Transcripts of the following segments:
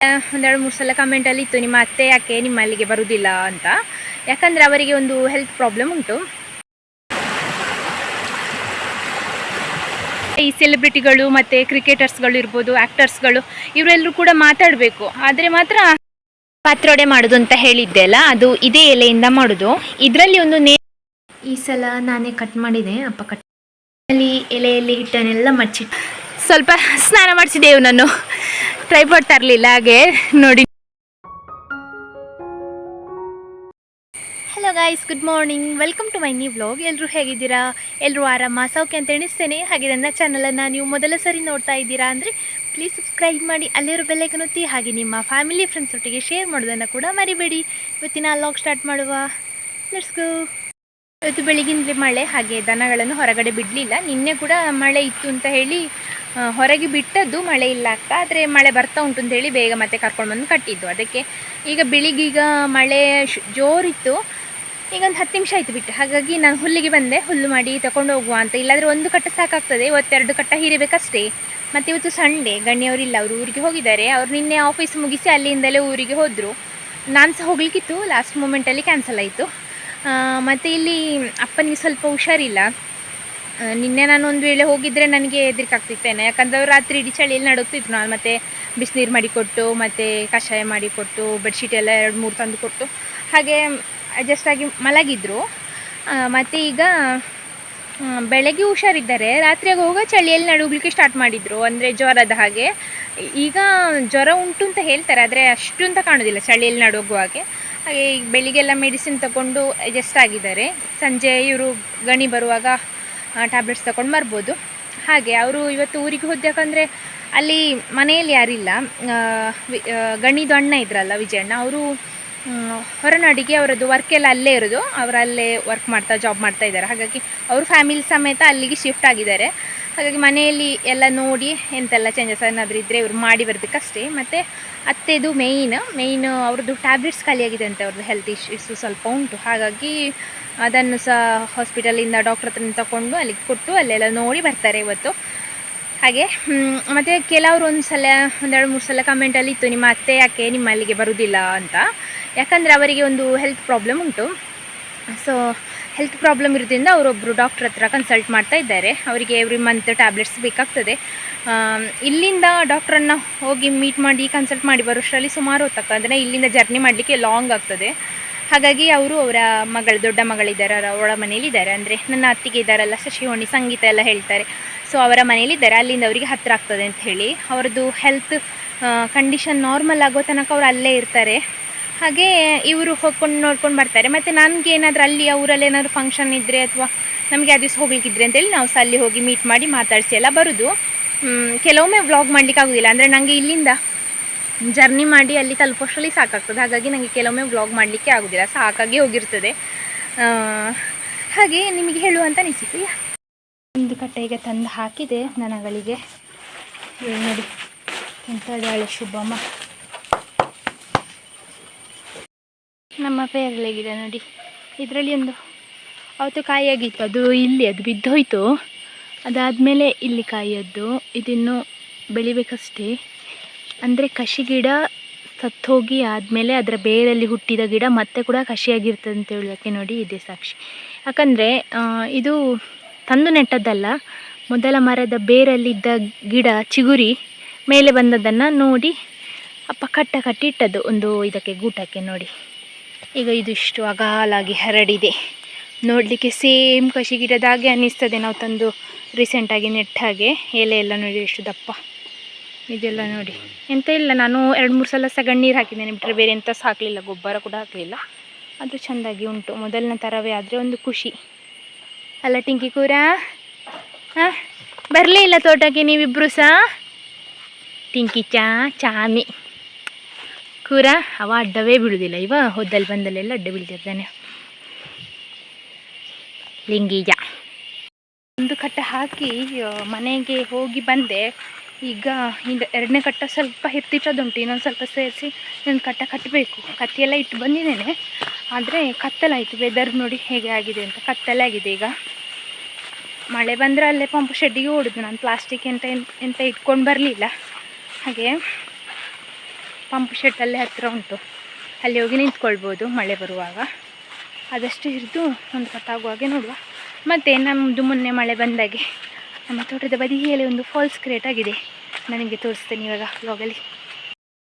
ಒಂದೆರಡು ಮೂರು ಸಲ ಕಮೆಂಟಲ್ಲಿ ಇತ್ತು, ನಿಮ್ಮ ಅತ್ತೆ ಯಾಕೆ ನಿಮ್ಮ ಅಲ್ಲಿಗೆ ಬರುವುದಿಲ್ಲ ಅಂತ. ಯಾಕಂದರೆ ಅವರಿಗೆ ಒಂದು ಹೆಲ್ತ್ ಪ್ರಾಬ್ಲಮ್ ಉಂಟು. ಈ ಸೆಲೆಬ್ರಿಟಿಗಳು ಮತ್ತು ಕ್ರಿಕೆಟರ್ಸ್ಗಳು ಇರ್ಬೋದು, ಆ್ಯಕ್ಟರ್ಸ್ಗಳು, ಇವರೆಲ್ಲರೂ ಕೂಡ ಮಾತಾಡಬೇಕು. ಆದರೆ ಮಾತ್ರ ಪಾತ್ರೋಡೆ ಮಾಡೋದು ಅಂತ ಹೇಳಿದ್ದೆ ಅಲ್ಲ, ಅದು ಇದೇ ಎಲೆಯಿಂದ ಮಾಡೋದು. ಇದರಲ್ಲಿ ಒಂದು ಈ ಸಲ ನಾನೇ ಕಟ್ ಮಾಡಿದೆ. ಅಪ್ಪ ಕಟ್ ಎಲೆಯಲ್ಲಿ ಹಿಟ್ಟನ್ನೆಲ್ಲ ಮಚ್ಚಿ ಸ್ವಲ್ಪ ಸ್ನಾನ ಮಾಡಿಸಿದೆವು. ನಾನು ಟ್ರೈಪಾಡ್ ತರಲಿಲ್ಲ, ಹಾಗೆ ನೋಡಿ. Hello guys, good morning, welcome to my new vlog. ಎಲ್ಲರೂ ಹೇಗಿದ್ದೀರಾ? ಎಲ್ಲರೂ ಆರಾಮ ಸೌಖ್ಯ ಅಂತ ಎಣಿಸ್ತೇನೆ. ಹಾಗೆ ನನ್ನ ಚಾನಲನ್ನು ನೀವು ಮೊದಲ ಸರಿ ನೋಡ್ತಾ ಇದ್ದೀರಾ ಅಂದರೆ ಪ್ಲೀಸ್ ಸಬ್ಸ್ಕ್ರೈಬ್ ಮಾಡಿ, ಅಲ್ಲಿರೋ ಬೆಲ್ಲೈಕನ್ ಒತ್ತಿ. ಹಾಗೆ ನಿಮ್ಮ ಫ್ಯಾಮಿಲಿ ಫ್ರೆಂಡ್ಸ್ ಒಟ್ಟಿಗೆ ಶೇರ್ ಮಾಡೋದನ್ನು ಕೂಡ ಮರಿಬೇಡಿ. ಇವತ್ತಿನ ವ್ಲಾಗ್ ಸ್ಟಾರ್ಟ್ ಮಾಡುವ, ಲೆಟ್ಸ್ ಗೋ. ಇವತ್ತು ಬೆಳಿಗ್ಗಿಂದಲೇ ಮಳೆ, ಹಾಗೆ ದನಗಳನ್ನು ಹೊರಗಡೆ ಬಿಡಲಿಲ್ಲ. ನಿನ್ನೆ ಕೂಡ ಮಳೆ ಇತ್ತು ಅಂತ ಹೇಳಿ ಹೊರಗೆ ಬಿಟ್ಟದ್ದು, ಮಳೆ ಇಲ್ಲ ಅಕ್ಕ, ಆದರೆ ಮಳೆ ಬರ್ತಾ ಉಂಟು ಅಂತ ಹೇಳಿ ಬೇಗ ಮತ್ತೆ ಕರ್ಕೊಂಡು ಬಂದು ಕಟ್ಟಿದ್ದು. ಅದಕ್ಕೆ ಈಗ ಬೆಳಿಗ್ಗೀಗ ಮಳೆ ಜೋರಿತ್ತು. ಈಗ ಒಂದು 10 ನಿಮಿಷ ಆಯಿತು ಬಿಟ್ಟು, ಹಾಗಾಗಿ ನಾನು ಹುಲ್ಲಿಗೆ ಬಂದೆ. ಹುಲ್ಲು ಮಾಡಿ ತಗೊಂಡು ಹೋಗುವ ಅಂತ. ಇಲ್ಲಾಂದರೆ ಒಂದು ಕಟ್ಟ ಸಾಕಾಗ್ತದೆ, ಇವತ್ತೆರಡು ಕಟ್ಟ ಹೀರಬೇಕಷ್ಟೇ. ಮತ್ತು ಇವತ್ತು ಸಂಡೇ, ಗಣ್ಯವರಿಲ್ಲ, ಅವರು ಊರಿಗೆ ಹೋಗಿದ್ದಾರೆ. ಅವರು ನಿನ್ನೆ ಆಫೀಸ್ ಮುಗಿಸಿ ಅಲ್ಲಿಂದಲೇ ಊರಿಗೆ ಹೋದರು. ನಾನು ಸಹ ಹೋಗಲಿಕ್ಕಿತ್ತು, ಲಾಸ್ಟ್ ಮೂಮೆಂಟಲ್ಲಿ ಕ್ಯಾನ್ಸಲ್ ಆಯಿತು. ಮತ್ತು ಇಲ್ಲಿ ಅಪ್ಪನಿಗೆ ಸ್ವಲ್ಪ ಹುಷಾರಿಲ್ಲ. ನಿನ್ನೆ ನಾನು ಒಂದು ವೇಳೆ ಹೋಗಿದ್ದರೆ ನನಗೆ ಹೆದರಿಕಾಗ್ತಿತ್ತೇನೆ, ಯಾಕಂದರೆ ಅವರು ರಾತ್ರಿ ಇಡೀ ಚಳಿಯಲ್ಲಿ ನಡುತ್ತಿದ್ರು. ನಾನು ಮತ್ತು ಬಿಸಿನೀರು ಮಾಡಿಕೊಟ್ಟು, ಮತ್ತು ಕಷಾಯ ಮಾಡಿಕೊಟ್ಟು, ಬೆಡ್ಶೀಟ್ ಎಲ್ಲ 2-3 ತಂದು ಕೊಟ್ಟು ಹಾಗೆ ಅಡ್ಜಸ್ಟ್ ಆಗಿ ಮಲಗಿದ್ರು. ಮತ್ತು ಈಗ ಬೆಳಗ್ಗೆ ಹುಷಾರಿದ್ದಾರೆ, ರಾತ್ರಿಯಾಗ ಹೋಗೋ ಚಳಿಯಲ್ಲಿ ನಡುಗಲಿಕ್ಕೆ ಸ್ಟಾರ್ಟ್ ಮಾಡಿದರು. ಅಂದರೆ ಜ್ವರದ ಹಾಗೆ. ಈಗ ಜ್ವರ ಉಂಟು ಅಂತ ಹೇಳ್ತಾರೆ, ಆದರೆ ಅಷ್ಟು ಅಂತ ಕಾಣೋದಿಲ್ಲ ಚಳಿಯಲ್ಲಿ ನಡುಗುವಾಗೆ. ಹಾಗೆ ಈಗ ಬೆಳಿಗ್ಗೆಲ್ಲ ಮೆಡಿಸಿನ್ ತಗೊಂಡು ಅಡ್ಜಸ್ಟ್ ಆಗಿದ್ದಾರೆ. ಸಂಜೆ ಇವರು ಗಣಿ ಬರುವಾಗ ಟ್ಯಾಬ್ಲೆಟ್ಸ್ ತಗೊಂಡು ಬರ್ಬೋದು. ಹಾಗೆ ಅವರು ಇವತ್ತು ಊರಿಗೆ ಹೋದ್ಯಾಕಂದರೆ ಅಲ್ಲಿ ಮನೆಯಲ್ಲಿ ಯಾರಿಲ್ಲ. ಗಣಿದು ಅಣ್ಣ ಇದ್ರಲ್ಲ, ವಿಜಯಣ್ಣ, ಅವರು ಹೊರನಾಡಿಗೆ ಅವರದ್ದು ವರ್ಕ್ ಎಲ್ಲ ಅಲ್ಲೇ ಇರೋದು. ಅವರಲ್ಲೇ ಜಾಬ್ ಮಾಡ್ತಾ ಇದ್ದಾರೆ. ಹಾಗಾಗಿ ಅವರು ಫ್ಯಾಮಿಲಿ ಸಮೇತ ಅಲ್ಲಿಗೆ ಶಿಫ್ಟ್ ಆಗಿದ್ದಾರೆ. ಹಾಗಾಗಿ ಮನೆಯಲ್ಲಿ ಎಲ್ಲ ನೋಡಿ ಎಂತೆಲ್ಲ ಚೇಂಜಸ್ ಏನಾದರೂ ಇದ್ದರೆ ಇವರು ಮಾಡಿ ಬರಬೇಕಷ್ಟೇ. ಮತ್ತು ಅತ್ತೆದು ಮೇಯ್ನ್ ಅವ್ರದ್ದು ಟ್ಯಾಬ್ಲೆಟ್ಸ್ ಖಾಲಿಯಾಗಿದೆ ಅಂತೆ. ಅವ್ರದ್ದು ಹೆಲ್ತ್ ಇಶ್ಯೂಸು ಸ್ವಲ್ಪ ಉಂಟು. ಹಾಗಾಗಿ ಅದನ್ನು ಸಹ ಹಾಸ್ಪಿಟಲಿಂದ ಡಾಕ್ಟ್ರ್ ಹತ್ರ ತಗೊಂಡು ಅಲ್ಲಿಗೆ ಕೊಟ್ಟು ಅಲ್ಲೆಲ್ಲ ನೋಡಿ ಬರ್ತಾರೆ ಇವತ್ತು. ಹಾಗೆ ಮತ್ತು ಕೆಲವರು ಒಂದೆರಡು ಮೂರು ಸಲ ಕಮೆಂಟಲ್ಲಿ ಇತ್ತು, ನಿಮ್ಮ ಅತ್ತೆ ಯಾಕೆ ನಿಮ್ಮ ಅಲ್ಲಿಗೆ ಬರುವುದಿಲ್ಲ ಅಂತ. ಯಾಕಂದರೆ ಅವರಿಗೆ ಒಂದು ಹೆಲ್ತ್ ಪ್ರಾಬ್ಲಮ್ ಉಂಟು. ಸೊ ಹೆಲ್ತ್ ಪ್ರಾಬ್ಲಮ್ ಇರೋದ್ರಿಂದ ಅವರೊಬ್ಬರು ಡಾಕ್ಟ್ರ್ ಹತ್ರ ಕನ್ಸಲ್ಟ್ ಮಾಡ್ತಾ ಇದ್ದಾರೆ. ಅವರಿಗೆ ಎವ್ರಿ ಮಂತ್ ಟ್ಯಾಬ್ಲೆಟ್ಸ್ ಬೇಕಾಗ್ತದೆ. ಇಲ್ಲಿಂದ ಡಾಕ್ಟ್ರನ್ನು ಹೋಗಿ ಮೀಟ್ ಮಾಡಿ ಕನ್ಸಲ್ಟ್ ಮಾಡಿ ಬರೋಷ್ಟರಲ್ಲಿ ಸುಮಾರು ಹೊತ್ತಾಗ್ತದೆ. ಇಲ್ಲಿಂದ ಜರ್ನಿ ಮಾಡಲಿಕ್ಕೆ ಲಾಂಗ್ ಆಗ್ತದೆ. ಹಾಗಾಗಿ ಅವರು ಅವರ ದೊಡ್ಡ ಮಗಳಿದ್ದಾರೆ, ಅವಳ ಮನೇಲಿದ್ದಾರೆ. ಅಂದರೆ ನನ್ನ ಅತ್ತಿಗೆ ಇದ್ದಾರಲ್ಲ, ಶಶಿವಣಿ, ಸಂಗೀತ ಎಲ್ಲ ಹೇಳ್ತಾರೆ. ಸೊ ಅವರ ಮನೇಲಿದ್ದಾರೆ, ಅಲ್ಲಿಂದ ಅವರಿಗೆ ಹತ್ತಿರ ಆಗ್ತದೆ ಅಂತ ಹೇಳಿ. ಅವರದ್ದು ಹೆಲ್ತ್ ಕಂಡೀಷನ್ ನಾರ್ಮಲ್ ಆಗೋ ತನಕ ಅವರು ಅಲ್ಲೇ ಇರ್ತಾರೆ. ಹಾಗೆ ಇವರು ನೋಡ್ಕೊಂಡು ಬರ್ತಾರೆ. ಮತ್ತು ನನಗೆ ಏನಾದರೂ ಅಲ್ಲಿ ಅವರಲ್ಲಿ ಏನಾದರೂ ಫಂಕ್ಷನ್ ಇದ್ದರೆ ಅಥವಾ ನಮಗೆ ಆ ದಿವಸ ಹೋಗ್ಲಿಕ್ಕಿದ್ರೆ ಅಂತೇಳಿ ನಾವು ಸಹ ಅಲ್ಲಿ ಹೋಗಿ ಮೀಟ್ ಮಾಡಿ ಮಾತಾಡಿಸಿ ಎಲ್ಲ ಬರೋದು. ಕೆಲವೊಮ್ಮೆ ವ್ಲಾಗ್ ಮಾಡಲಿಕ್ಕೆ ಆಗೋದಿಲ್ಲ, ಅಂದರೆ ನನಗೆ ಇಲ್ಲಿಂದ ಜರ್ನಿ ಮಾಡಿ ಅಲ್ಲಿ ತಲುಪೋಷ್ಟರಲ್ಲಿ ಸಾಕಾಗ್ತದೆ. ಹಾಗಾಗಿ ನನಗೆ ಕೆಲವೊಮ್ಮೆ ವ್ಲಾಗ್ ಮಾಡಲಿಕ್ಕೆ ಆಗೋದಿಲ್ಲ, ಸಾಕಾಗಿ ಹೋಗಿರ್ತದೆ. ಹಾಗೆ ನಿಮಗೆ ಹೇಳುವಂತ ಅನಿಸಿತು. ಒಂದು ಕಟ್ಟೆ ಈಗ ತಂದು ಹಾಕಿದೆ ನನಗಳಿಗೆ. ನೋಡಿ ಎಂಥದ್ದಾಳೆ ಶುಭಮ್ಮ. ನಮ್ಮ ಪೇರಲೆಗಿದೆ ನೋಡಿ. ಇದರಲ್ಲಿ ಒಂದು ಅವತ್ತು ಕಾಯಿಯಾಗಿತ್ತು, ಅದು ಬಿದ್ದೋಯ್ತು. ಅದಾದಮೇಲೆ ಇಲ್ಲಿ ಕಾಯಿಯದ್ದು, ಇದಿನ್ನು ಬೆಳಿಬೇಕಷ್ಟೇ. ಅಂದರೆ ಕಷಿ ಗಿಡ ಸತ್ತೋಗಿ ಆದಮೇಲೆ ಅದರ ಬೇರಲ್ಲಿ ಹುಟ್ಟಿದ ಗಿಡ ಮತ್ತೆ ಕೂಡ ಕಷಿಯಾಗಿರ್ತದೆ ಅಂತ ಹೇಳೋಕ್ಕೆ ನೋಡಿ ಇದೇ ಸಾಕ್ಷಿ. ಯಾಕಂದರೆ ಇದು ತಂದು ನೆಟ್ಟದ್ದಲ್ಲ, ಮೊದಲ ಮರದ ಬೇರಲ್ಲಿದ್ದ ಗಿಡ ಚಿಗುರಿ ಮೇಲೆ ಬಂದದ್ದನ್ನು ನೋಡಿ ಅಪ್ಪ ಕಟ್ಟಿ ಇಟ್ಟದ್ದು ಒಂದು ಇದಕ್ಕೆ ಗೂಟಕ್ಕೆ. ನೋಡಿ ಈಗ ಇದಿಷ್ಟು ಅಗಾಲಾಗಿ ಹರಡಿದೆ. ನೋಡಲಿಕ್ಕೆ ಸೇಮ್ ಕಷಿ ಗಿಡದಾಗೆ ಅನ್ನಿಸ್ತದೆ, ನಾವು ತಂದು ರೀಸೆಂಟಾಗಿ ನೆಟ್ಟ ಹಾಗೆ. ಎಲೆ ಎಲ್ಲ ನೋಡಿ ಎಷ್ಟು ದಪ್ಪ ಇದೆಲ್ಲ ನೋಡಿ. ಎಂತ ಇಲ್ಲ, ನಾನು 2-3 ಸಲ ಸಗಣಿ ನೀರು ಹಾಕಿದ್ದೇನೆ ಬಿಟ್ಟರೆ ಬೇರೆ ಎಂತ ಸಹ ಹಾಕಲಿಲ್ಲ, ಗೊಬ್ಬರ ಕೂಡ ಹಾಕಲಿಲ್ಲ. ಅದು ಚೆಂದಾಗಿ ಉಂಟು. ಮೊದಲನೇ ಥರವೇ ಆದರೆ ಒಂದು ಖುಷಿ ಅಲ್ಲ ಟಿಂಕಿ ಕೂರ? ಹಾಂ, ಬರಲೇ ಇಲ್ಲ ತೋಟಕ್ಕೆ ನೀವಿಬ್ಬರು ಸಹ? ಟಿಂಕಿ ಚಾಮಿ ಕೂರ ಅವ ಅಡ್ಡವೇ ಬೀಳುವುದಿಲ್ಲ. ಇವ ಹೊದ್ದಲ್ಲಿ ಬಂದಲ್ಲೆಲ್ಲ ಅಡ್ಡ ಬೀಳ್ತಿರ್ತಾನೆ. ಲಿಂಗೀಜ ಒಂದು ಕಟ್ಟ ಹಾಕಿ ಮನೆಗೆ ಹೋಗಿ ಬಂದೆ. ಈಗ 2ನೇ ಕಟ್ಟ ಸ್ವಲ್ಪ ಹಿರ್ತಿಟ್ಟದುಂಟು, ಇನ್ನೊಂದು ಸ್ವಲ್ಪ ಸೇರಿಸಿ ಇನ್ನೊಂದು ಕಟ್ಟ ಕಟ್ಟಬೇಕು. ಕತ್ತಿಯೆಲ್ಲ ಇಟ್ಟು ಬಂದಿದ್ದೇನೆ, ಆದರೆ ಕತ್ತಲಾಯಿತು. ವೆದರ್ ನೋಡಿ ಹೇಗೆ ಆಗಿದೆ ಅಂತ, ಕತ್ತಲೇ ಆಗಿದೆ. ಈಗ ಮಳೆ ಬಂದರೆ ಅಲ್ಲೇ ಪಂಪ್ ಶೆಡ್ಡಿಗೆ ಓಡೋದು. ನಾನು ಪ್ಲಾಸ್ಟಿಕ್ ಎಂತ ಇಟ್ಕೊಂಡು ಬರಲಿಲ್ಲ. ಹಾಗೆ ಪಂಪ್ ಶೆಟ್ ಅಲ್ಲೇ ಹತ್ತಿರ ಉಂಟು, ಅಲ್ಲಿ ಹೋಗಿ ನಿಂತ್ಕೊಳ್ಬೋದು ಮಳೆ ಬರುವಾಗ. ಆದಷ್ಟು ಹಿಡಿದು ಒಂದು ಕಟ್ಟಾಗುವಾಗೆ ನೋಡುವ. ಮತ್ತು ನಮ್ಮದು ಮೊನ್ನೆ ಮಳೆ ಬಂದಾಗೆ ನಮ್ಮ ತೋಟದ ಬದಿಯಲ್ಲಿ ಒಂದು ಫಾಲ್ಸ್ ಕ್ರಿಯೇಟ್ ಆಗಿದೆ, ನನಗೆ ತೋರಿಸ್ತೇನೆ ಇವಾಗ ವ್ಲಾಗಲ್ಲಿ.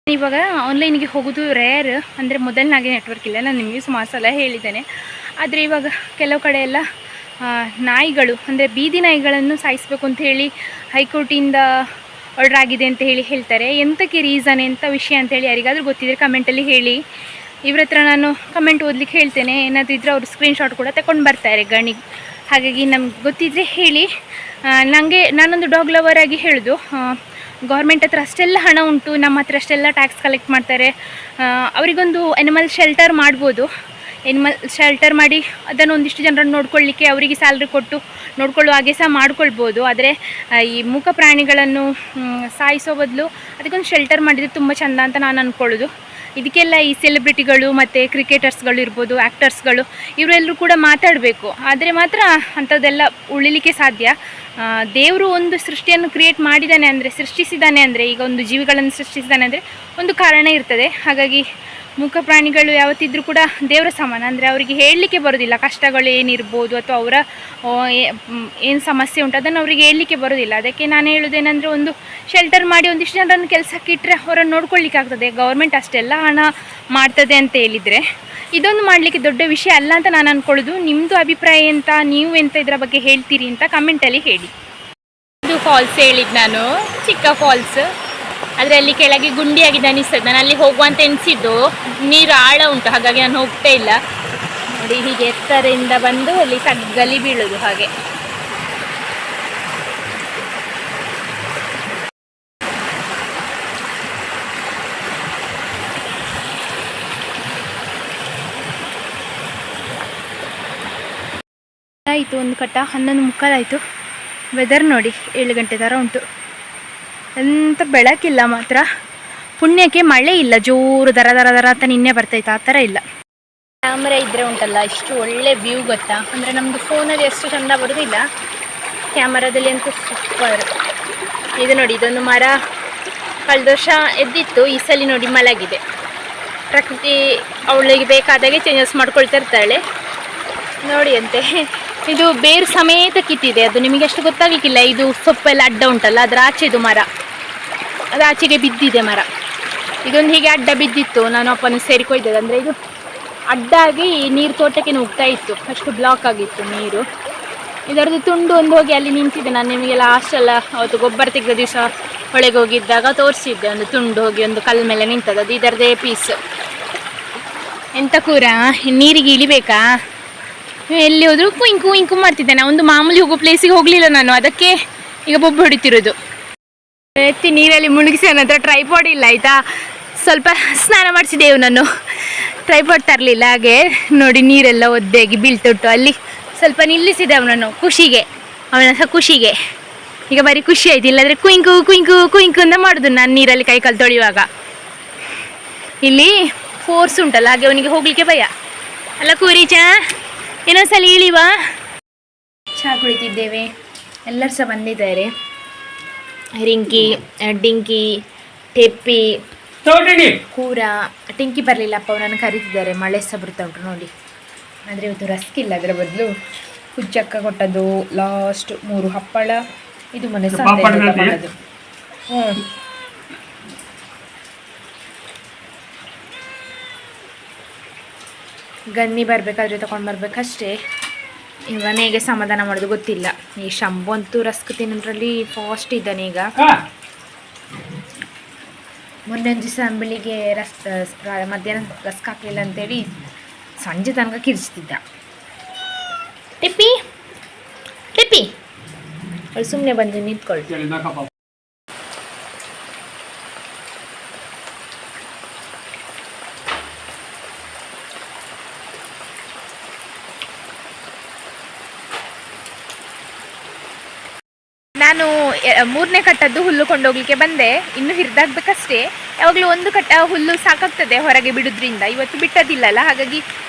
ಇವಾಗ ಆನ್ಲೈನಿಗೆ ಹೋಗೋದು ರೇರ್, ಅಂದರೆ ಮೊದಲನಾಗೆ ನೆಟ್ವರ್ಕ್ ಇಲ್ಲ, ನಾನು ನಿಮಗೆ ಸುಮಾರು ಸಲ ಹೇಳಿದ್ದೇನೆ. ಆದರೆ ಇವಾಗ ಕೆಲವು ಕಡೆ ಎಲ್ಲ ನಾಯಿಗಳು, ಅಂದರೆ ಬೀದಿ ನಾಯಿಗಳನ್ನು ಸಾಯಿಸಬೇಕು ಅಂತ ಹೇಳಿ ಹೈಕೋರ್ಟಿಂದ ಆರ್ಡರ್ ಆಗಿದೆ ಅಂತ ಹೇಳ್ತಾರೆ. ಎಂತಕ್ಕೆ ರೀಸನ್, ಎಂಥ ವಿಷಯ ಅಂತೇಳಿ ಯಾರಿಗಾದರೂ ಗೊತ್ತಿದ್ದರೆ ಕಮೆಂಟಲ್ಲಿ ಹೇಳಿ. ಇವ್ರ ಹತ್ರ ನಾನು ಕಮೆಂಟ್ ಓದ್ಲಿಕ್ಕೆ ಹೇಳ್ತೇನೆ, ಏನಾದರೂ ಇದ್ದರೆ ಅವರು ಸ್ಕ್ರೀನ್ಶಾಟ್ ಕೂಡ ತಗೊಂಡು ಬರ್ತಾರೆ ಗಣಿ. ಹಾಗಾಗಿ ನಮ್ಗೆ ಗೊತ್ತಿದ್ದರೆ ಹೇಳಿ. ನಾನೊಂದು ಡಾಗ್ ಲವರ್ ಆಗಿ ಹೇಳೋದು, ಗೌರ್ಮೆಂಟ್ ಹತ್ರ ಅಷ್ಟೆಲ್ಲ ಹಣ ಉಂಟು, ನಮ್ಮ ಹತ್ರ ಅಷ್ಟೆಲ್ಲ ಟ್ಯಾಕ್ಸ್ ಕಲೆಕ್ಟ್ ಮಾಡ್ತಾರೆ, ಅವರಿಗೊಂದು ಎನಿಮಲ್ ಶೆಲ್ಟರ್ ಮಾಡ್ಬೋದು. ಎನಿಮಲ್ ಶೆಲ್ಟರ್ ಮಾಡಿ ಅದನ್ನು ಒಂದಿಷ್ಟು ಜನರನ್ನು ನೋಡ್ಕೊಳ್ಳಿಕ್ಕೆ ಅವರಿಗೆ ಸ್ಯಾಲ್ರಿ ಕೊಟ್ಟು ನೋಡ್ಕೊಳ್ಳೋ ಹಾಗೆ ಸಹ ಮಾಡ್ಕೊಳ್ಬೋದು. ಆದರೆ ಈ ಮೂಕ ಪ್ರಾಣಿಗಳನ್ನು ಸಾಯಿಸೋ ಬದಲು ಅದಕ್ಕೊಂದು ಶೆಲ್ಟರ್ ಮಾಡಿದರೆ ತುಂಬ ಚೆಂದ ಅಂತ ನಾನು ಅಂದ್ಕೊಳ್ಳೋದು. ಇದಕ್ಕೆಲ್ಲ ಈ ಸೆಲೆಬ್ರಿಟಿಗಳು ಮತ್ತು ಕ್ರಿಕೆಟರ್ಸ್ಗಳು ಇರ್ಬೋದು, ಆ್ಯಕ್ಟರ್ಸ್ಗಳು, ಇವರೆಲ್ಲರೂ ಕೂಡ ಮಾತಾಡಬೇಕು. ಆದರೆ ಮಾತ್ರ ಅಂಥದ್ದೆಲ್ಲ ಉಳಿಲಿಕ್ಕೆ ಸಾಧ್ಯ. ದೇವರು ಒಂದು ಸೃಷ್ಟಿಯನ್ನು ಕ್ರಿಯೇಟ್ ಮಾಡಿದ್ದಾನೆ ಅಂದರೆ, ಸೃಷ್ಟಿಸಿದ್ದಾನೆ ಅಂದರೆ, ಈಗ ಒಂದು ಜೀವಿಗಳನ್ನು ಸೃಷ್ಟಿಸಿದ್ದಾನೆ ಅಂದರೆ ಒಂದು ಕಾರಣ ಇರ್ತದೆ. ಹಾಗಾಗಿ ಮೂಕ ಪ್ರಾಣಿಗಳು ಯಾವತ್ತಿದ್ರೂ ಕೂಡ ದೇವರ ಸಮಾನ. ಅಂದರೆ ಅವರಿಗೆ ಹೇಳಲಿಕ್ಕೆ ಬರೋದಿಲ್ಲ ಕಷ್ಟಗಳು ಏನಿರ್ಬೋದು ಅಥವಾ ಅವರ ಏನು ಸಮಸ್ಯೆ ಉಂಟು ಅದನ್ನು ಅವರಿಗೆ ಹೇಳಲಿಕ್ಕೆ ಬರೋದಿಲ್ಲ. ಅದಕ್ಕೆ ನಾನು ಹೇಳೋದೇನೆಂದರೆ, ಒಂದು ಶೆಲ್ಟರ್ ಮಾಡಿ ಒಂದಿಷ್ಟು ಜನರನ್ನು ಕೆಲಸಕ್ಕೆ ಇಟ್ಟರೆ ಅವರನ್ನು ನೋಡ್ಕೊಳ್ಳಿಕ್ಕೆ ಆಗ್ತದೆ. ಗೌರ್ಮೆಂಟ್ ಅಷ್ಟೆಲ್ಲ ಹಣ ಮಾಡ್ತದೆ ಅಂತ ಹೇಳಿದರೆ ಇದೊಂದು ಮಾಡಲಿಕ್ಕೆ ದೊಡ್ಡ ವಿಷಯ ಅಲ್ಲ ಅಂತ ನಾನು ಅಂದ್ಕೊಳ್ಳೋದು. ನಿಮ್ಮದು ಅಭಿಪ್ರಾಯ ಎಂತ, ನೀವು ಎಂತ ಇದರ ಬಗ್ಗೆ ಹೇಳ್ತೀರಿ ಅಂತ ಕಮೆಂಟಲ್ಲಿ ಹೇಳಿ. ಇದು ಫಾಲ್ಸ್ ಹೇಳಿದ್ದು ನಾನು, ಚಿಕ್ಕ ಫಾಲ್ಸ್. ಆದರೆ ಅಲ್ಲಿ ಕೆಳಗೆ ಗುಂಡಿಯಾಗಿದೆ ಅನಿಸ್ತದೆ. ನಾನು ಅಲ್ಲಿ ಹೋಗುವಂತ ಎನಿಸಿದ್ದು, ನೀರು ಆಳ ಉಂಟು, ಹಾಗಾಗಿ ನಾನು ಹೋಗ್ತಾ ಇಲ್ಲ. ನೋಡಿ, ಹೀಗೆ ಎತ್ತರದಿಂದ ಬಂದು ಅಲ್ಲಿ ತಗ್ಗಲ್ಲಿ ಬೀಳೋದು ಹಾಗೆ. ಆಯಿತು, ಒಂದು ಕಟ್ಟ 11:15 ಆಯಿತು. ವೆದರ್ ನೋಡಿ 7 ಗಂಟೆ ಥರ ಉಂಟು. ಎಂತ ಬೆಳಕಿಲ್ಲ ಮಾತ್ರ. ಪುಣ್ಯಕ್ಕೆ ಮಳೆ ಇಲ್ಲ, ಜೋರು ದರ ದರ ದರ ಅಂತ ನಿನ್ನೆ ಬರ್ತೈತೆ, ಆ ಥರ ಇಲ್ಲ. ಕ್ಯಾಮ್ರಾ ಇದ್ದರೆ ಉಂಟಲ್ಲ ಇಷ್ಟು ಒಳ್ಳೆ ವ್ಯೂ ಗೊತ್ತಾ. ಅಂದರೆ ನಮ್ಮದು ಫೋನಲ್ಲಿ ಅಷ್ಟು ಚೆಂದ ಬರೋದಿಲ್ಲ, ಕ್ಯಾಮರಾದಲ್ಲಿ ಅಂತೂ ಸೂಪರ್. ಇದು ನೋಡಿ, ಇದೊಂದು ಮರ ಕಳೆದ ವರ್ಷ ಎದ್ದಿತ್ತು, ಈ ಸಲ ನೋಡಿ ಮಲಗಿದೆ. ಪ್ರಕೃತಿ ಅವಳಿಗೆ ಬೇಕಾದಾಗೆ ಚೇಂಜಸ್ ಮಾಡ್ಕೊಳ್ತಾ ಇರ್ತಾಳೆ ನೋಡಿ. ಅಂತೆ ಇದು ಬೇರು ಸಮೇತ ಕಿತ್ತಿದೆ, ಅದು ನಿಮಗೆ ಅಷ್ಟು ಗೊತ್ತಾಗಲಿಕ್ಕಿಲ್ಲ. ಇದು ಸೊಪ್ಪೆಲ್ಲ ಅಡ್ಡ ಉಂಟಲ್ಲ, ಅದರ ಆಚೆದು ಮರ, ಅದು ಆಚೆಗೆ ಬಿದ್ದಿದೆ ಮರ. ಇದೊಂದು ಹೀಗೆ ಅಡ್ಡ ಬಿದ್ದಿತ್ತು, ನಾನು ಅಪ್ಪನ ಸೇರಿಕೊಯ್ದದ್ದು. ಅಂದರೆ ಇದು ಅಡ್ಡಾಗಿ ನೀರು ತೋಟಕ್ಕೆ ನುಗ್ತಾ ಇತ್ತು, ಅಷ್ಟು ಬ್ಲಾಕ್ ಆಗಿತ್ತು ನೀರು. ಇದರದ್ದು ತುಂಡು ಒಂದು ಹೋಗಿ ಅಲ್ಲಿ ನಿಂತಿದೆ. ನಾನು ನಿಮಗೆ ಲಾಸ್ಟೆಲ್ಲ ಅವತ್ತು ಗೊಬ್ಬರ ತೆಗೆದ ದಿವಸ ಹೊಳೆಗೆ ಹೋಗಿದ್ದಾಗ ತೋರಿಸಿದ್ದೆ, ಒಂದು ತುಂಡು ಹೋಗಿ ಒಂದು ಕಲ್ಲು ಮೇಲೆ ನಿಂತದ್ದು. ಅದು ಇದರದ್ದೇ ಪೀಸ್. ಎಂತ ಕೂರ, ನೀರಿಗೆ ಇಳಿಬೇಕಾ? ಎಲ್ಲಿ ಹೋದ್ರು ಕುಯಿಂಕು ಇಂಕು ಮಾಡ್ತಿದ್ದಾನೆ. ಒಂದು ಮಾಮೂಲಿ ಹೋಗೋ ಪ್ಲೇಸಿಗೆ ಹೋಗಲಿಲ್ಲ ನಾನು, ಅದಕ್ಕೆ ಈಗ ಬೊಬ್ಬೆ ಹೊಡಿತಿರೋದು. ಎತ್ತಿ ನೀರಲ್ಲಿ ಮುಳುಗಿಸಿ. ನನ್ನ ಹತ್ರ ಟ್ರೈಪಾಡ್ ಇಲ್ಲ ಆಯಿತಾ, ಸ್ವಲ್ಪ ಸ್ನಾನ ಮಾಡಿಸಿದೆವು. ನಾನು ಟ್ರೈಪಾಡ್ ತರಲಿಲ್ಲ, ಹಾಗೆ ನೋಡಿ ನೀರೆಲ್ಲ ಒದ್ದೆಯಾಗಿ ಬೀಳ್ತುಂಟು. ಅಲ್ಲಿ ಸ್ವಲ್ಪ ನಿಲ್ಲಿಸಿದೆ ಅವನನ್ನು ಖುಷಿಗೆ, ಅವನ ಸಹ ಖುಷಿಗೆ. ಈಗ ಬರೀ ಖುಷಿ ಆಯ್ತು, ಇಲ್ಲಾಂದರೆ ಕುಯಿಂಕು ಕುಯಿಂಕು ಕುಯಿಂಕು ಅಂತ ಮಾಡೋದು ನಾನು ನೀರಲ್ಲಿ ಕೈಕಾಲು ತೊಳೆಯುವಾಗ. ಇಲ್ಲಿ ಫೋರ್ಸ್ ಉಂಟಲ್ಲ, ಹಾಗೆ ಅವನಿಗೆ ಹೋಗಲಿಕ್ಕೆ ಭಯ ಅಲ್ಲ. ಕೂರಿಚ ಇನ್ನೊಂದ್ಸಲ ಇಳಿವಾ. ಚಹಾ ಕುಡಿತಿದ್ದೇವೆ, ಎಲ್ಲರೂ ಸಹ ಬಂದಿದ್ದಾರೆ. ರಿಂಕಿ, ಡಿಂಕಿ, ಟೆಪ್ಪಿ, ಕೂರ. ಟಿಂಕಿ ಬರಲಿಲ್ಲ, ಅಪ್ಪ ಅವನನ್ನು ಕರೀತಿದ್ದಾರೆ. ಮಳೆ ಸಹ ಬರ್ತಾ ಉಂಟು ನೋಡಿ. ಆದರೆ ಇವತ್ತು ರಸ್ಕ್ ಇಲ್ಲ, ಅದರ ಬದಲು ಕುಚ್ಚಕ್ಕ ಕೊಟ್ಟದ್ದು ಲಾಸ್ಟ್ 3 ಹಪ್ಪಳ. ಇದು ಮನೆ ಮಾಡೋದು. ಗನ್ನಿ ಬರಬೇಕಾದ್ರೆ ತಗೊಂಡು ಬರ್ಬೇಕಷ್ಟೇ. ಇವನೇಗೆ ಸಮಾಧಾನ ಮಾಡೋದು ಗೊತ್ತಿಲ್ಲ. ಈ ಶಂಭು ಅಂತೂ ರಸ್ಕ್ ತಿನ್ನೋದ್ರಲ್ಲಿ ಫಾಸ್ಟ್ ಇದ್ದಾನೆ ಈಗ. ಮೊನ್ನೆ ಒಂದು ದಿವಸ ಬೆಳಿಗ್ಗೆ ಮಧ್ಯಾಹ್ನ ರಸ್ಕ್ ಹಾಕಲಿಲ್ಲ ಅಂತೇಳಿ ಸಂಜೆ ತನಕ ಕಿರಿಸ್ತಿದ್ದ. ಟಿಪ್ಪಿ ಟಿಪ್ಪಿ ಅವಳು ಸುಮ್ಮನೆ ಬಂದು ನಿಂತ್ಕೊಳ್ತೀವಿ. ನಾನು 3ನೇ ಕಟ್ಟದ್ದು ಹುಲ್ಲು ಕೊಂಡೋಗ್ಲಿಕ್ಕೆ ಬಂದೆ, ಇನ್ನು ಹಿರಿದಾಗಬೇಕಷ್ಟೇ. ಯಾವಾಗಲೂ ಒಂದು ಕಟ್ಟ ಹುಲ್ಲು ಸಾಕಾಗ್ತದೆ ಹೊರಗೆ ಬಿಡೋದ್ರಿಂದ. ಇವತ್ತು ಬಿಟ್ಟದಿಲ್ಲಲ್ಲ, ಹಾಗಾಗಿ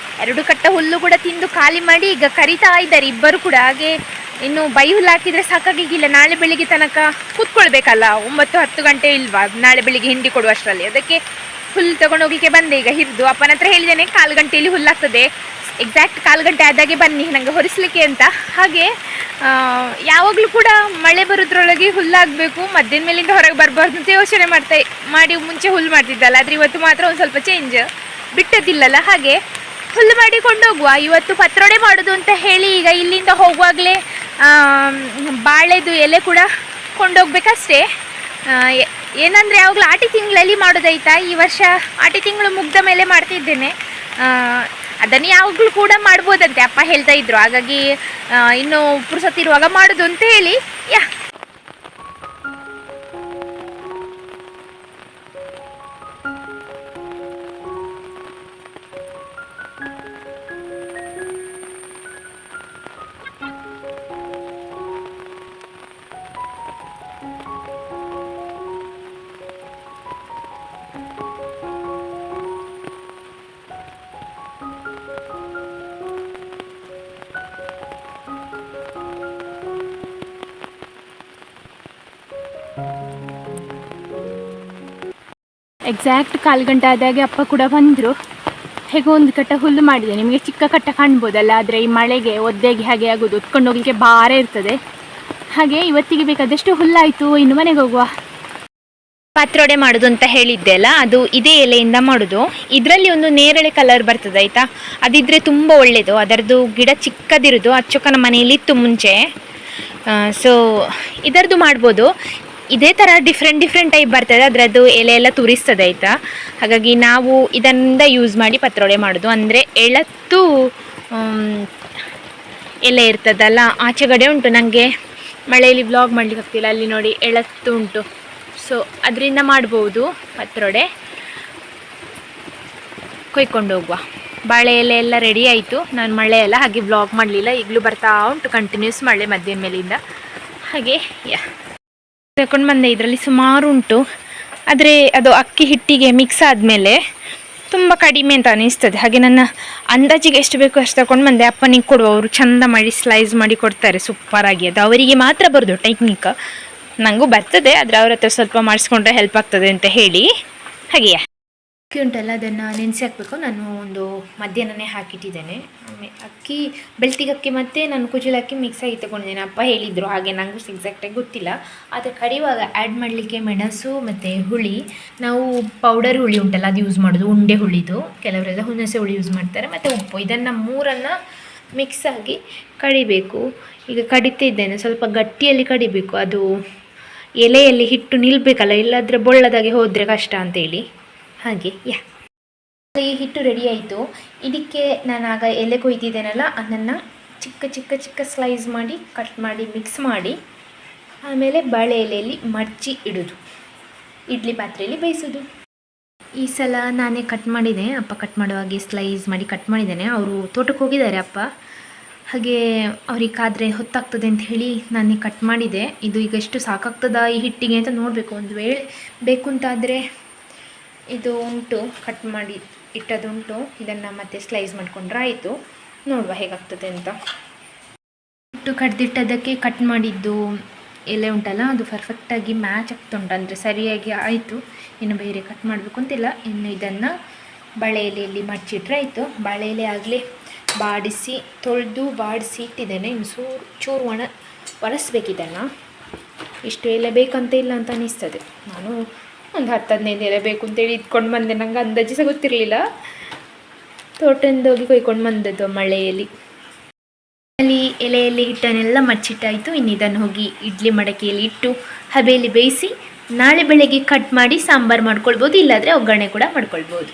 2 ಕಟ್ಟ ಹುಲ್ಲು ಕೂಡ ತಿಂದು ಖಾಲಿ ಮಾಡಿ ಈಗ ಕರಿತಾ ಇದ್ದಾರೆ ಇಬ್ಬರು ಕೂಡ. ಹಾಗೆ ಇನ್ನು ಬೈ ಹುಲ್ಲು ಹಾಕಿದರೆ ಸಾಕಾಗಲಿಕ್ಕಿಲ್ಲ. ನಾಳೆ ಬೆಳಿಗ್ಗೆ ತನಕ ಕೂತ್ಕೊಳ್ಬೇಕಲ್ಲ, 9-10 ಗಂಟೆ ಇಲ್ವಾ ನಾಳೆ ಬೆಳಿಗ್ಗೆ ಹಿಂಡಿ ಕೊಡುವಷ್ಟರಲ್ಲಿ. ಅದಕ್ಕೆ ಹುಲ್ಲು ತೊಗೊಂಡೋಗ್ಲಿಕ್ಕೆ ಬಂದೆ ಈಗ ಹಿರಿದು ಅಪ್ಪನ ಹತ್ರ ಹೇಳಿದ್ದೇನೆ 1/4 ಗಂಟೆಯಲ್ಲಿ ಹುಲ್ಲಾಗ್ತದೆ, ಎಕ್ಸಾಕ್ಟ್ 1/4 ಗಂಟೆ ಆದಾಗೆ ಬನ್ನಿ ನನಗೆ ಹೊರಿಸಲಿಕ್ಕೆ ಅಂತ. ಹಾಗೆ ಯಾವಾಗಲೂ ಕೂಡ ಮಳೆ ಬರೋದ್ರೊಳಗೆ ಹುಲ್ಲಾಗಬೇಕು, ಮಧ್ಯಾಹ್ನ ಮೇಲಿಂದ ಹೊರಗೆ ಬರಬಾರ್ದು ಅಂತ ಯೋಚನೆ ಮಾಡಿ ಮುಂಚೆ ಹುಲ್ಲು ಮಾಡ್ತಿದ್ದಲ್ಲ, ಆದರೆ ಇವತ್ತು ಮಾತ್ರ ಒಂದು ಸ್ವಲ್ಪ ಚೇಂಜ್ ಬಿಟ್ಟದಿಲ್ಲಲ್ಲ, ಹಾಗೆ ಹುಲ್ಲು ಮಾಡಿ ಕೊಂಡೋಗುವ. ಇವತ್ತು ಪತ್ರೊಡೆ ಮಾಡೋದು ಅಂತ ಹೇಳಿ ಈಗ ಇಲ್ಲಿಂದ ಹೋಗುವಾಗಲೇ ಬಾಳೆದು ಎಲೆ ಕೂಡ ಕೊಂಡೋಗ್ಬೇಕಷ್ಟೇ. ಏನಂದರೆ ಯಾವಾಗಲೂ ಆಟಿ ತಿಂಗಳಲ್ಲಿ ಮಾಡೋದಾಯ್ತಾ, ಈ ವರ್ಷ ಆಟಿ ತಿಂಗಳು ಮುಗ್ದ ಮೇಲೆ ಮಾಡ್ತಿದ್ದೇನೆ. ಅದನ್ನು ಯಾವಾಗಲೂ ಕೂಡ ಮಾಡ್ಬೋದಂತೆ ಅಪ್ಪ ಹೇಳ್ತಾ ಇದ್ರು, ಹಾಗಾಗಿ ಇನ್ನು ಪುರ್ಸೊತ್ತಿರುವಾಗ ಮಾಡೋದು ಅಂತ ಹೇಳಿ ಎಕ್ಸಾಕ್ಟ್ 1/4 ಗಂಟೆ ಆದಾಗೆ ಅಪ್ಪ ಕೂಡ ಬಂದರು. ಹೇಗೋ ಒಂದು ಕಟ್ಟ ಹುಲ್ಲು ಮಾಡಿದೆ, ನಿಮಗೆ ಚಿಕ್ಕ ಕಟ್ಟ ಕಾಣ್ಬೋದಲ್ಲ, ಆದರೆ ಈ ಮಳೆಗೆ ಒದ್ದೆಗೆ ಹಾಗೆ ಆಗೋದು, ಹೊತ್ಕೊಂಡು ಹೋಗಲಿಕ್ಕೆ ಭಾರ ಇರ್ತದೆ. ಹಾಗೆ ಇವತ್ತಿಗೆ ಬೇಕಾದಷ್ಟು ಹುಲ್ಲಾಯಿತು, ಇನ್ನು ಮನೆಗೆ ಹೋಗುವ. ಪಾತ್ರೊಡೆ ಮಾಡೋದು ಅಂತ ಹೇಳಿದ್ದೆ ಅಲ್ಲ, ಅದು ಇದೇ ಎಲೆಯಿಂದ ಮಾಡೋದು. ಇದರಲ್ಲಿ ಒಂದು ನೇರಳೆ ಕಲರ್ ಬರ್ತದೆ ಆಯಿತಾ, ಅದಿದ್ದರೆ ತುಂಬ ಒಳ್ಳೆಯದು. ಅದರದ್ದು ಗಿಡ ಚಿಕ್ಕದಿರೋದು, ಅಚ್ಚೊಕ್ಕನ ಮನೆಯಲ್ಲಿತ್ತು ಮುಂಚೆ. ಸೊ ಇದರದ್ದು ಮಾಡ್ಬೋದು. ಇದೇ ಥರ ಡಿಫ್ರೆಂಟ್ ಟೈಪ್ ಬರ್ತದೆ, ಅದರದ್ದು ಎಲೆ ಎಲ್ಲ ತುರಿಸ್ತದೆ ಆಯಿತಾ. ಹಾಗಾಗಿ ನಾವು ಇದರಿಂದ ಯೂಸ್ ಮಾಡಿ ಪತ್ರೊಡೆ ಮಾಡೋದು. ಅಂದರೆ ಎಳತ್ತು ಎಲೆ ಇರ್ತದಲ್ಲ, ಆಚೆಗಡೆ ಉಂಟು, ನನಗೆ ಮಳೆಯಲ್ಲಿ ವ್ಲಾಗ್ ಮಾಡಲಿಕ್ಕೆ ಆಗ್ತಿಲ್ಲ, ಅಲ್ಲಿ ನೋಡಿ ಎಳತ್ತು ಉಂಟು. ಸೊ ಅದರಿಂದ ಮಾಡ್ಬೋದು ಪತ್ರೊಡೆ. ಕೊಯ್ಕೊಂಡು ಹೋಗುವ. ಬಾಳೆ ಎಲೆ ಎಲ್ಲ ರೆಡಿ ಆಯಿತು. ನಾನು ಮಳೆ ಎಲ್ಲ ಹಾಗೆ ವ್ಲಾಗ್ ಮಾಡಲಿಲ್ಲ, ಈಗಲೂ ಬರ್ತಾ ಉಂಟು ಕಂಟಿನ್ಯೂಸ್ ಮಳೆ ಮಧ್ಯಾಹ್ನ ಮೇಲಿಂದ. ಹಾಗೆ ತಗೊಂಡು ಬಂದೆ. ಇದರಲ್ಲಿ ಸುಮಾರು ಉಂಟು, ಆದರೆ ಅದು ಅಕ್ಕಿ ಹಿಟ್ಟಿಗೆ ಮಿಕ್ಸ್ ಆದಮೇಲೆ ತುಂಬ ಕಡಿಮೆ ಅಂತ ಅನಿಸ್ತದೆ. ಹಾಗೆ ನನ್ನ ಅಂದಾಜಿಗೆ ಎಷ್ಟು ಬೇಕು ಅಷ್ಟು ತಗೊಂಡು ಬಂದೆ. ಅಪ್ಪನಿಗೆ ಕೊಡುವ, ಅವರು ಚೆಂದ ಮಾಡಿ ಸ್ಲೈಸ್ ಮಾಡಿ ಕೊಡ್ತಾರೆ ಸೂಪರಾಗಿ. ಅದು ಅವರಿಗೆ ಮಾತ್ರ ಬರೋದು ಟೆಕ್ನಿಕ್, ನನಗೂ ಬರ್ತದೆ, ಆದರೆ ಅವ್ರ ಹತ್ರ ಸ್ವಲ್ಪ ಮಾಡಿಸ್ಕೊಂಡ್ರೆ ಹೆಲ್ಪ್ ಆಗ್ತದೆ ಅಂತ ಹೇಳಿ. ಹಾಗೆಯಾ ಅಕ್ಕಿ ಉಂಟಲ್ಲ, ಅದನ್ನು ನೆನೆಸಿ ಹಾಕಬೇಕು. ನಾನು ಒಂದು ಮಧ್ಯಾಹ್ನನೇ ಹಾಕಿಟ್ಟಿದ್ದೇನೆ. ಅಕ್ಕಿ ಬೆಳ್ತಿಗೆ ಅಕ್ಕಿ ಮತ್ತು ನಾನು ಕುಚಲ ಅಕ್ಕಿ ಮಿಕ್ಸ್ ಆಗಿ ತಗೊಂಡಿದ್ದೇನೆ. ಅಪ್ಪ ಹೇಳಿದರು ಹಾಗೆ, ನನಗೂ ಎಕ್ಸಾಕ್ಟಾಗಿ ಗೊತ್ತಿಲ್ಲ. ಆದರೆ ಕಡಿಯುವಾಗ ಆ್ಯಡ್ ಮಾಡಲಿಕ್ಕೆ ಮೆಣಸು ಮತ್ತು ಹುಳಿ, ನಾವು ಪೌಡರ್ ಹುಳಿ ಉಂಟಲ್ಲ ಅದು ಯೂಸ್ ಮಾಡೋದು, ಉಂಡೆ ಹುಳಿದು. ಕೆಲವರೆಲ್ಲ ಹುಣಸೆ ಹುಳಿ ಯೂಸ್ ಮಾಡ್ತಾರೆ, ಮತ್ತು ಉಪ್ಪು. ಇದನ್ನು ಮೂರನ್ನು ಮಿಕ್ಸ್ ಆಗಿ ಕಡಿಬೇಕು. ಈಗ ಕಡಿತಿದ್ದೇನೆ, ಸ್ವಲ್ಪ ಗಟ್ಟಿಯಲ್ಲಿ ಕಡಿಬೇಕು. ಅದು ಎಲೆಯಲ್ಲಿ ಹಿಟ್ಟು ನಿಲ್ಲಬೇಕಲ್ಲ, ಇಲ್ಲಾದರೆ ಬೊಳ್ಳದಾಗೆ ಹೋದರೆ ಕಷ್ಟ ಅಂತೇಳಿ. ಹಾಗೆ ಈ ಹಿಟ್ಟು ರೆಡಿ ಆಯಿತು. ಇದಕ್ಕೆ ನಾನು ಆಗ ಎಲೆ ಕೊಯ್ದಿದ್ದೇನಲ್ಲ, ಅದನ್ನು ಚಿಕ್ಕ ಸ್ಲೈಸ್ ಮಾಡಿ ಕಟ್ ಮಾಡಿ ಮಿಕ್ಸ್ ಮಾಡಿ ಆಮೇಲೆ ಬಾಳೆ ಎಲೆಯಲ್ಲಿ ಮಡಚಿ ಇಡೋದು, ಇಡ್ಲಿ ಪಾತ್ರೆಯಲ್ಲಿ ಬೇಯಿಸೋದು. ಈ ಸಲ ನಾನೇ ಕಟ್ ಮಾಡಿದೆ, ಅಪ್ಪ ಕಟ್ ಮಾಡುವಾಗೆ ಸ್ಲೈಸ್ ಮಾಡಿ ಕಟ್ ಮಾಡಿದ್ದೇನೆ. ಅವರು ತೋಟಕ್ಕೆ ಹೋಗಿದ್ದಾರೆ ಅಪ್ಪ, ಹಾಗೆ ಅವ್ರಿಗೆ ಕಾದರೆ ಹೊತ್ತಾಗ್ತದೆ ಅಂತ ಹೇಳಿ ನಾನೇ ಕಟ್ ಮಾಡಿದೆ. ಇದು ಈಗ ಎಷ್ಟು ಸಾಕಾಗ್ತದ ಈ ಹಿಟ್ಟಿಗೆ ಅಂತ ನೋಡಬೇಕು. ಒಂದು ವೇಳೆ ಬೇಕು ಅಂತಾದರೆ ಇದು ಉಂಟು, ಕಟ್ ಮಾಡಿ ಇಟ್ಟದುಂಟು, ಇದನ್ನು ಮತ್ತೆ ಸ್ಲೈಸ್ ಮಾಡಿಕೊಂಡ್ರೆ ಆಯಿತು. ನೋಡುವ ಹೇಗಾಗ್ತದೆ ಅಂತ. ಹಿಟ್ಟು ಕಡ್ದಿಟ್ಟದಕ್ಕೆ ಕಟ್ ಮಾಡಿದ್ದು ಎಲೆ ಉಂಟಲ್ಲ, ಅದು ಪರ್ಫೆಕ್ಟಾಗಿ ಮ್ಯಾಚ್ ಆಗ್ತುಂಟು, ಅಂದರೆ ಸರಿಯಾಗಿ ಆಯಿತು. ಇನ್ನು ಬೇರೆ ಕಟ್ ಮಾಡಬೇಕು ಅಂತಿಲ್ಲ. ಇನ್ನು ಇದನ್ನು ಬಾಳೆ ಎಲೆಯಲ್ಲಿ ಮಡಚಿಟ್ರೆ ಆಯಿತು. ಬಾಳೆ ಎಲೆ ಆಗಲೇ ಬಾಡಿಸಿ ತೊಳೆದು ಬಾಡಿಸಿ ಇಟ್ಟಿದ್ದೇನೆ. ಇನ್ನು ಚೂರು ಒರೆಸ್ಬೇಕಿದನ್ನು. ಇಷ್ಟು ಎಲೆ ಬೇಕಂತ ಇಲ್ಲ ಅಂತ ಅನಿಸ್ತದೆ. ನಾನು ಒಂದು 10-15 ಎಲೆ ಬೇಕು ಅಂತೇಳಿ ಇಟ್ಕೊಂಡು ಬಂದೆ. ನಂಗೆ ಅಂದಾಜು ಸಹ ಗೊತ್ತಿರಲಿಲ್ಲ. ತೋಟದಿಂದ ಹೋಗಿ ಕೊಯ್ಕೊಂಡು ಬಂದದ್ದು ಮಳೆಯಲ್ಲಿ. ಅಲ್ಲಿ ಎಲೆಯಲ್ಲಿ ಹಿಟ್ಟನ್ನೆಲ್ಲ ಮಚ್ಚಿಟ್ಟಾಯಿತು. ಇನ್ನು ಇದನ್ನು ಹೋಗಿ ಇಡ್ಲಿ ಮಡಕೆಯಲ್ಲಿ ಇಟ್ಟು ಹಬೆಯಲ್ಲಿ ಬೇಯಿಸಿ ನಾಳೆ ಬೆಳಗ್ಗೆ ಕಟ್ ಮಾಡಿ ಸಾಂಬಾರು ಮಾಡ್ಕೊಳ್ಬೋದು, ಇಲ್ಲಾಂದರೆ ಒಗ್ಗರಣೆ ಕೂಡ ಮಾಡ್ಕೊಳ್ಬೋದು.